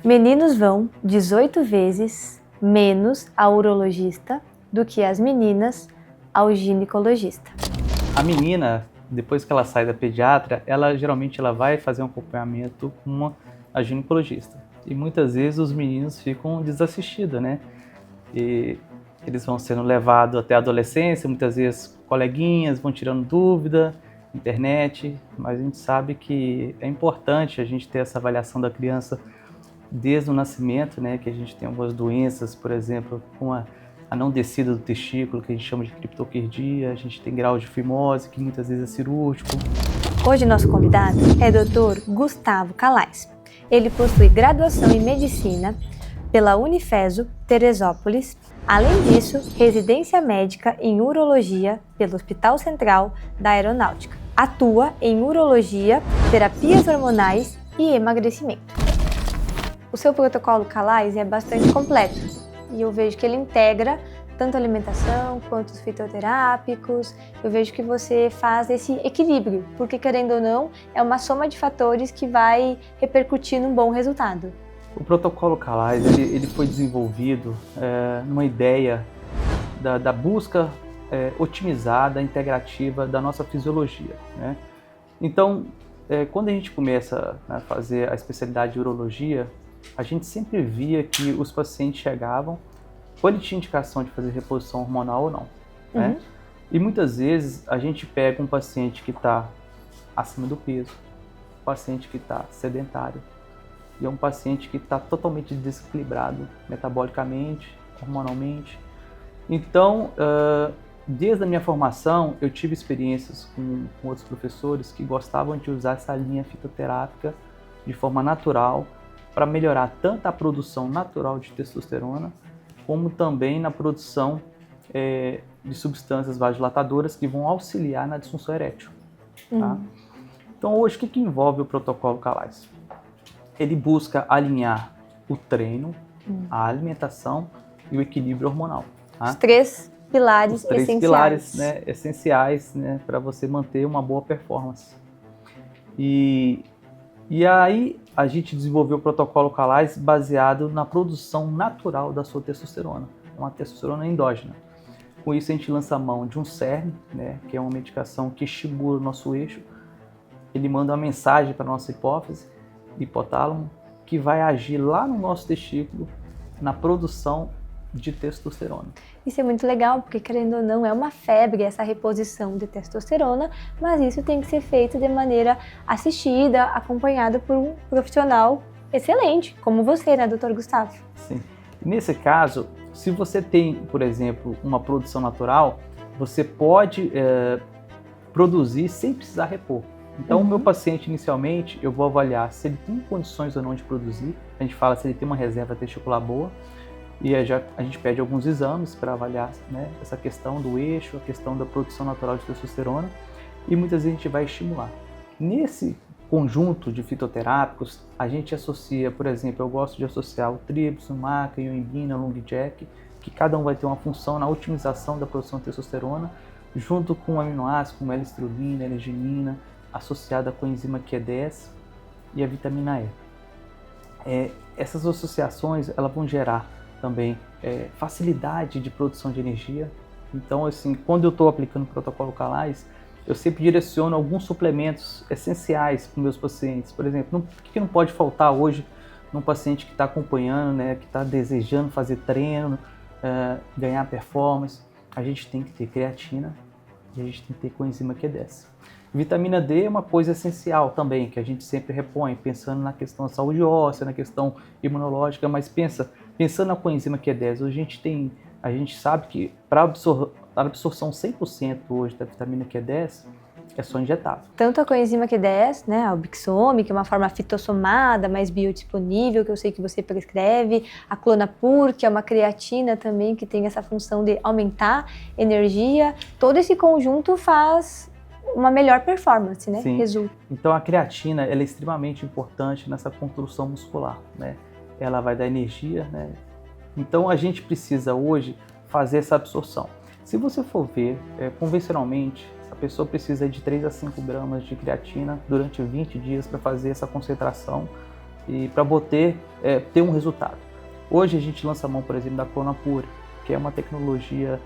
Meninos vão 18 vezes menos ao urologista do que as meninas ao ginecologista. A menina, depois que ela sai da pediatra, geralmente vai fazer um acompanhamento com a ginecologista. E muitas vezes os meninos ficam desassistidos, né? E eles vão sendo levados até a adolescência, muitas vezes coleguinhas vão tirando dúvida, internet, mas a gente sabe que é importante a gente ter essa avaliação da criança desde o nascimento, né? Que a gente tem algumas doenças, por exemplo, com a não descida do testículo, que a gente chama de criptoquerdia, a gente tem grau de fimose, que muitas vezes é cirúrgico. Hoje nosso convidado é Dr. Gustavo Calais. Ele possui graduação em Medicina pela Unifeso Teresópolis. Além disso, residência médica em Urologia pelo Hospital Central da Aeronáutica. Atua em Urologia, terapias hormonais e emagrecimento. O seu protocolo Calais é bastante completo e eu vejo que ele integra tanto a alimentação quanto os fitoterápicos. Eu vejo que você faz esse equilíbrio, porque querendo ou não, é uma soma de fatores que vai repercutir num bom resultado. O protocolo Calais ele foi desenvolvido numa ideia da busca otimizada, integrativa da nossa fisiologia, né? Então, quando a gente começa a fazer a especialidade de urologia, a gente sempre via que os pacientes chegavam, ou ele tinha indicação de fazer reposição hormonal ou não, né? E muitas vezes a gente pega um paciente que está acima do peso, um paciente que está sedentário, e é um paciente que está totalmente desequilibrado metabolicamente, hormonalmente. Então, desde a minha formação, eu tive experiências com outros professores que gostavam de usar essa linha fitoterápica de forma natural para melhorar tanto a produção natural de testosterona, como também na produção de substâncias vasodilatadoras que vão auxiliar na disfunção erétil. Tá? Então, hoje, o que envolve o protocolo Calais? Ele busca alinhar o treino, a alimentação e o equilíbrio hormonal. Tá? Os três pilares essenciais. Os três pilares, né, essenciais, né, para você manter uma boa performance. E aí a gente desenvolveu o protocolo Calais baseado na produção natural da sua testosterona, uma testosterona endógena. Com isso a gente lança a mão de um CERN, né, que é uma medicação que estimula o nosso eixo. Ele manda uma mensagem para a nossa hipófise, hipotálamo, que vai agir lá no nosso testículo na produção de testosterona. Isso é muito legal, porque querendo ou não, é uma febre essa reposição de testosterona, mas isso tem que ser feito de maneira assistida, acompanhada por um profissional excelente, como você, né, Dr. Gustavo? Sim. Nesse caso, se você tem, por exemplo, uma produção natural, você pode produzir sem precisar repor. Então, o meu paciente, inicialmente, eu vou avaliar se ele tem condições ou não de produzir. A gente fala se ele tem uma reserva testicular boa. E a gente pede alguns exames para avaliar, né, essa questão do eixo, a questão da produção natural de testosterona. E muitas vezes a gente vai estimular. Nesse conjunto de fitoterápicos, a gente associa, por exemplo, eu gosto de associar o trípsin, maca, ioimbina, long jack, que cada um vai ter uma função na otimização da produção de testosterona, junto com aminoácidos como L-citrulina, L-arginina, associada com a enzima Q10 e a vitamina E. Essas associações elas vão gerar também facilidade de produção de energia. Então, assim, quando eu estou aplicando o protocolo Calais, eu sempre direciono alguns suplementos essenciais para os meus pacientes. Por exemplo, o que não pode faltar hoje num paciente que está acompanhando, né, que está desejando fazer treino, ganhar performance? A gente tem que ter creatina e a gente tem que ter coenzima Q10. Vitamina D é uma coisa essencial também, que a gente sempre repõe, pensando na questão da saúde óssea, na questão imunológica, mas pensando na coenzima Q10, a gente sabe que para a absorção 100% hoje da vitamina Q10 é só injetável. Tanto a coenzima Q10, né, a Ubixome, que é uma forma fitossomada, mais biodisponível, que eu sei que você prescreve, a Clonapur, que é uma creatina também, que tem essa função de aumentar energia. Todo esse conjunto faz uma melhor performance, né? Sim. Resulta. Então a creatina ela é extremamente importante nessa construção muscular, né? Ela vai dar energia, né? Então a gente precisa hoje fazer essa absorção. Se você for ver, convencionalmente, a pessoa precisa de 3 a 5 gramas de creatina durante 20 dias para fazer essa concentração e para ter um resultado. Hoje a gente lança a mão, por exemplo, da Pronapure, que é uma tecnologia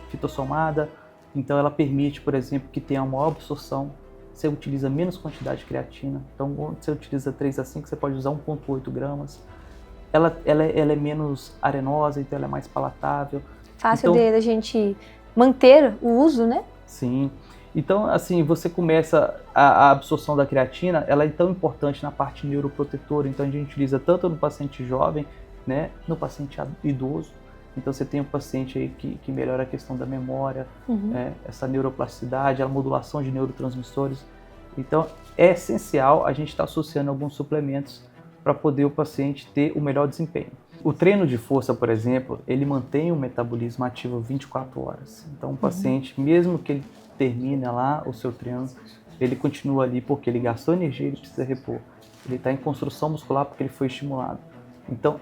fitossomada, então ela permite, por exemplo, que tenha uma maior absorção, você utiliza menos quantidade de creatina, então onde você utiliza 3 a 5, você pode usar 1,8 gramas. Ela é menos arenosa, então ela é mais palatável. Fácil de a gente manter o uso, né? Sim. Então, assim, você começa a absorção da creatina, ela é tão importante na parte neuroprotetora, então a gente utiliza tanto no paciente jovem, né, no paciente idoso. Então você tem um paciente aí que melhora a questão da memória, essa neuroplasticidade, a modulação de neurotransmissores. Então é essencial a gente estar associando alguns suplementos para poder o paciente ter o melhor desempenho. O treino de força, por exemplo, ele mantém o metabolismo ativo 24 horas. Então o paciente, mesmo que ele termine lá o seu treino, ele continua ali porque ele gastou energia, ele precisa repor. Ele está em construção muscular porque ele foi estimulado. Então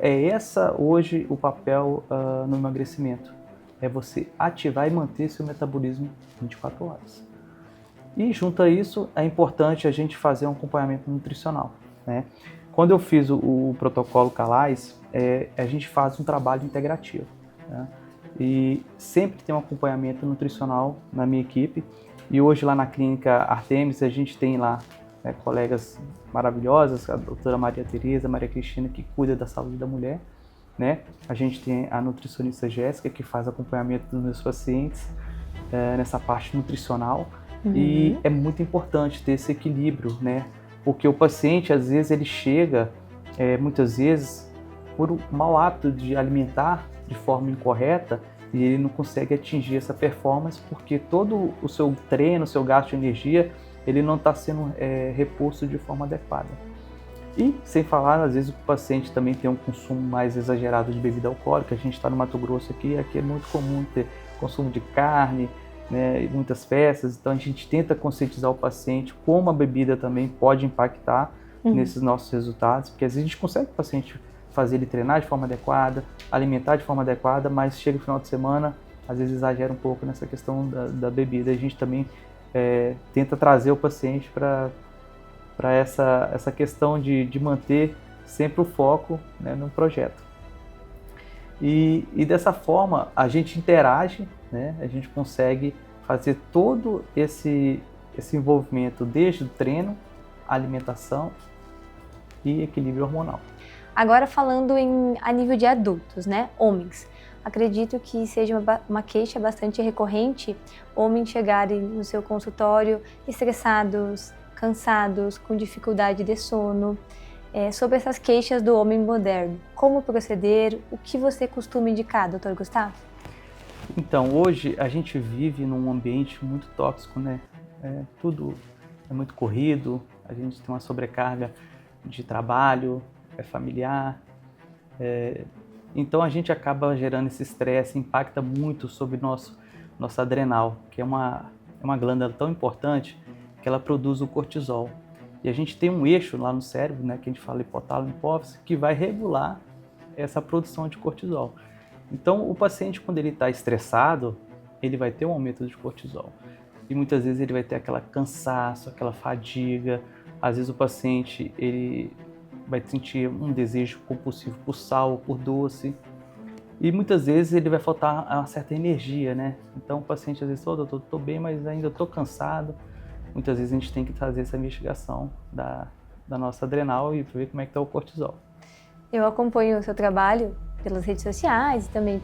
hoje o papel no emagrecimento. É você ativar e manter seu metabolismo 24 horas. E junto a isso, é importante a gente fazer um acompanhamento nutricional, né? Quando eu fiz o protocolo Calais, a gente faz um trabalho integrativo, né? E sempre tem um acompanhamento nutricional na minha equipe. E hoje lá na clínica Artemis a gente tem lá colegas maravilhosas, a doutora Maria Tereza, Maria Cristina, que cuida da saúde da mulher, né? A gente tem a nutricionista Jéssica, que faz acompanhamento dos meus pacientes nessa parte nutricional. E é muito importante ter esse equilíbrio, né? Porque o paciente, às vezes, ele chega, muitas vezes, por um mau hábito de alimentar de forma incorreta e ele não consegue atingir essa performance porque todo o seu treino, o seu gasto de energia, ele não está sendo reposto de forma adequada. E, sem falar, às vezes o paciente também tem um consumo mais exagerado de bebida alcoólica. A gente está no Mato Grosso aqui é muito comum ter consumo de carne, né, muitas festas, então a gente tenta conscientizar o paciente como a bebida também pode impactar nesses nossos resultados, porque às vezes a gente consegue o paciente fazer ele treinar de forma adequada, alimentar de forma adequada, mas chega o final de semana, às vezes exagera um pouco nessa questão da bebida. A gente também tenta trazer o paciente para essa questão de manter sempre o foco, né, no projeto. E dessa forma a gente interage, né, a gente consegue fazer todo esse envolvimento desde o treino, alimentação e equilíbrio hormonal. Agora falando a nível de adultos, né, homens, acredito que seja uma queixa bastante recorrente homens chegarem no seu consultório estressados, cansados, com dificuldade de sono. Sobre essas queixas do homem moderno, como proceder, o que você costuma indicar, Dr. Gustavo? Então, hoje a gente vive num ambiente muito tóxico, né? Tudo é muito corrido, a gente tem uma sobrecarga de trabalho, familiar, então a gente acaba gerando esse estresse, impacta muito sobre nossa adrenal, que é uma glândula tão importante que ela produz o cortisol. E a gente tem um eixo lá no cérebro, né, que a gente fala hipotálamo hipófise, que vai regular essa produção de cortisol. Então, o paciente, quando ele está estressado, ele vai ter um aumento de cortisol. E muitas vezes ele vai ter aquela cansaço, aquela fadiga. Às vezes o paciente ele vai sentir um desejo compulsivo por sal, por doce. E muitas vezes ele vai faltar uma certa energia, né? Então, o paciente às vezes fala, doutor, estou bem, mas ainda estou cansado. Muitas vezes a gente tem que fazer essa investigação da nossa adrenal e ver como é que está o cortisol. Eu acompanho o seu trabalho pelas redes sociais e também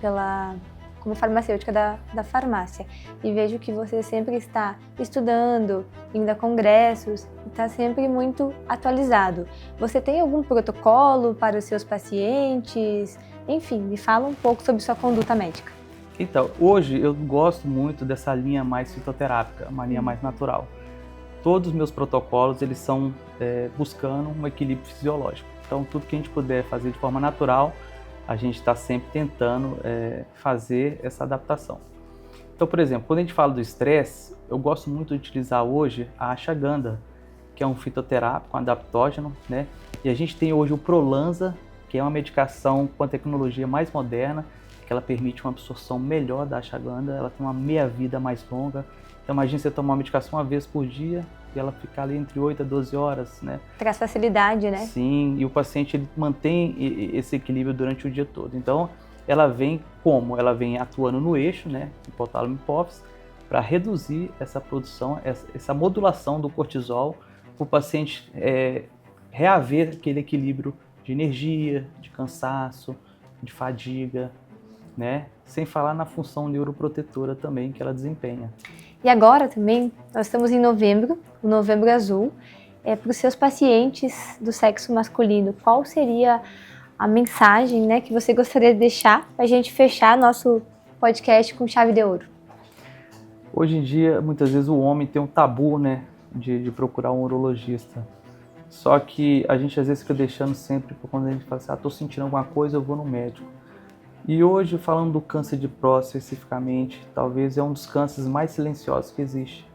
como farmacêutica da farmácia e vejo que você sempre está estudando, indo a congressos e está sempre muito atualizado. Você tem algum protocolo para os seus pacientes? Enfim, me fala um pouco sobre sua conduta médica. Então, hoje eu gosto muito dessa linha mais fitoterápica, uma linha mais natural. Todos os meus protocolos, eles são buscando um equilíbrio fisiológico. Então, tudo que a gente puder fazer de forma natural, a gente está sempre tentando fazer essa adaptação. Então, por exemplo, quando a gente fala do estresse, eu gosto muito de utilizar hoje a ashwagandha, que é um fitoterápico, um adaptógeno, né? E a gente tem hoje o Prolansa, que é uma medicação com a tecnologia mais moderna, que ela permite uma absorção melhor da ashwagandha, ela tem uma meia-vida mais longa. Então imagine você tomar uma medicação uma vez por dia, e ela fica ali entre 8 a 12 horas, né? Traz facilidade, né? Sim, e o paciente ele mantém esse equilíbrio durante o dia todo. Então, ela vem como? Ela vem atuando no eixo, né? Hipotálamo e hipófise, para reduzir essa produção, essa modulação do cortisol, para o paciente reaver aquele equilíbrio de energia, de cansaço, de fadiga, né? Sem falar na função neuroprotetora também que ela desempenha. E agora também, nós estamos em novembro, o Novembro Azul. Para os seus pacientes do sexo masculino, qual seria a mensagem, né, que você gostaria de deixar para a gente fechar nosso podcast com chave de ouro? Hoje em dia, muitas vezes o homem tem um tabu, né, de procurar um urologista. Só que a gente às vezes fica deixando sempre, quando a gente fala assim, estou sentindo alguma coisa, eu vou no médico. E hoje, falando do câncer de próstata especificamente, talvez é um dos cânceres mais silenciosos que existe.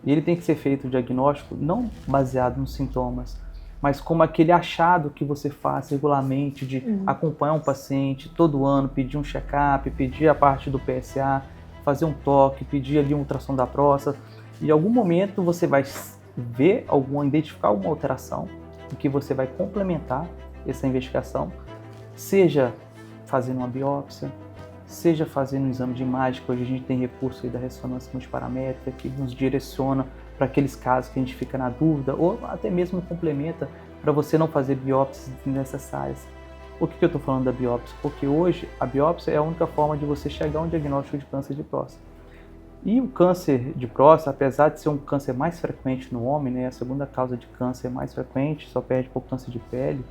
E ele tem que ser feito o diagnóstico não baseado nos sintomas, mas como aquele achado que você faz regularmente de acompanhar um paciente todo ano, pedir um check-up, pedir a parte do PSA, fazer um toque, pedir ali uma ultrassom da próstata. E em algum momento você vai ver identificar alguma alteração em que você vai complementar essa investigação, seja fazendo uma biópsia, seja fazendo um exame de imagem, que hoje a gente tem recurso aí da ressonância multiparamétrica que nos direciona para aqueles casos que a gente fica na dúvida, ou até mesmo complementa para você não fazer biópsias desnecessárias. Por que eu estou falando da biópsia? Porque hoje a biópsia é a única forma de você chegar a um diagnóstico de câncer de próstata. E o câncer de próstata, apesar de ser um câncer mais frequente no homem, né, a segunda causa de câncer mais frequente, só perde para o câncer de pele,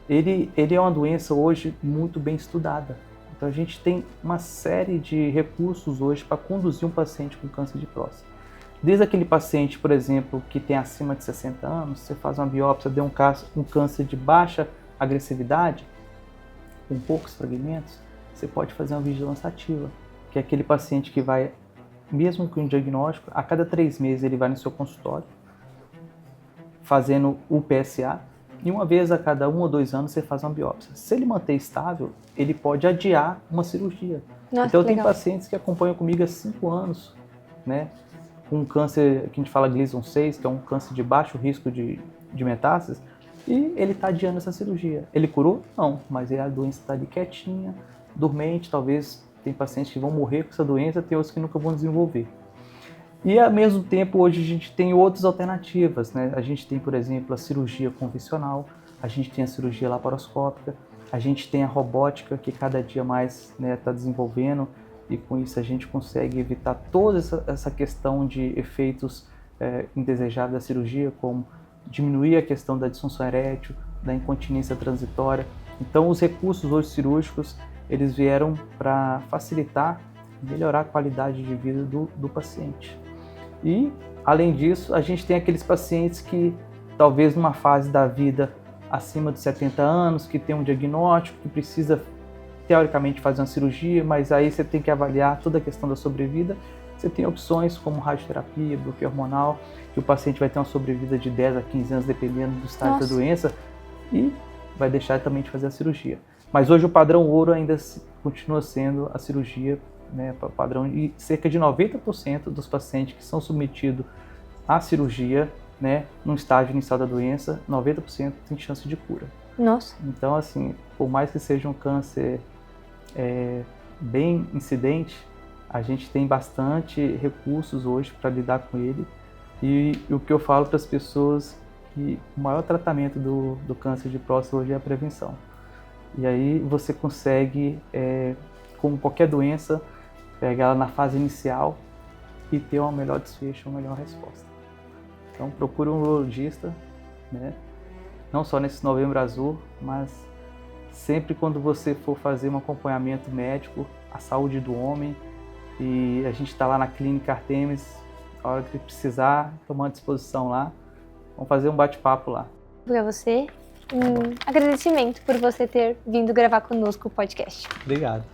ele é uma doença hoje muito bem estudada. Então a gente tem uma série de recursos hoje para conduzir um paciente com câncer de próstata. Desde aquele paciente, por exemplo, que tem acima de 60 anos, você faz uma biópsia, deu um câncer de baixa agressividade, com poucos fragmentos, você pode fazer uma vigilância ativa, que é aquele paciente que vai, mesmo com o diagnóstico, a cada 3 meses ele vai no seu consultório, fazendo o PSA, e uma vez a cada 1 ou 2 anos você faz uma biópsia. Se ele manter estável, ele pode adiar uma cirurgia. Nossa, então eu tenho legal. pacientes que acompanham comigo há 5 anos, né, com um câncer que a gente fala Gleason 6, que é um câncer de baixo risco de metástases, e ele está adiando essa cirurgia. Ele curou? Não, mas a doença está ali quietinha, dormente, talvez tem pacientes que vão morrer com essa doença, tem outros que nunca vão desenvolver. E ao mesmo tempo, hoje a gente tem outras alternativas, né? A gente tem, por exemplo, a cirurgia convencional, a gente tem a cirurgia laparoscópica, a gente tem a robótica que cada dia mais está desenvolvendo, e com isso a gente consegue evitar toda essa questão de efeitos indesejáveis da cirurgia, como diminuir a questão da disfunção erétil, da incontinência transitória. Então os recursos hoje cirúrgicos, eles vieram para facilitar e melhorar a qualidade de vida do paciente. E, além disso, a gente tem aqueles pacientes que, talvez numa fase da vida acima de 70 anos, que tem um diagnóstico, que precisa, teoricamente, fazer uma cirurgia, mas aí você tem que avaliar toda a questão da sobrevida. Você tem opções como radioterapia, bloqueio hormonal, que o paciente vai ter uma sobrevida de 10 a 15 anos, dependendo do estágio da doença, e vai deixar também de fazer a cirurgia. Mas hoje o padrão ouro ainda continua sendo a cirurgia, né, padrão, e cerca de 90% dos pacientes que são submetidos à cirurgia, né, no estágio inicial da doença, 90% tem chance de cura. Nossa. Então, assim, por mais que seja um câncer bem incidente, a gente tem bastante recursos hoje para lidar com ele. E o que eu falo para as pessoas que o maior tratamento do câncer de próstata hoje é a prevenção. E aí você consegue, como qualquer doença, pegar ela na fase inicial e ter um melhor desfecho, uma melhor resposta. Então procure um urologista, né? Não só nesse Novembro Azul, mas sempre quando você for fazer um acompanhamento médico, a saúde do homem, e a gente está lá na Clínica Artemis, a hora que precisar, tomando à disposição lá, vamos fazer um bate-papo lá. Para você, um agradecimento por você ter vindo gravar conosco o podcast. Obrigado.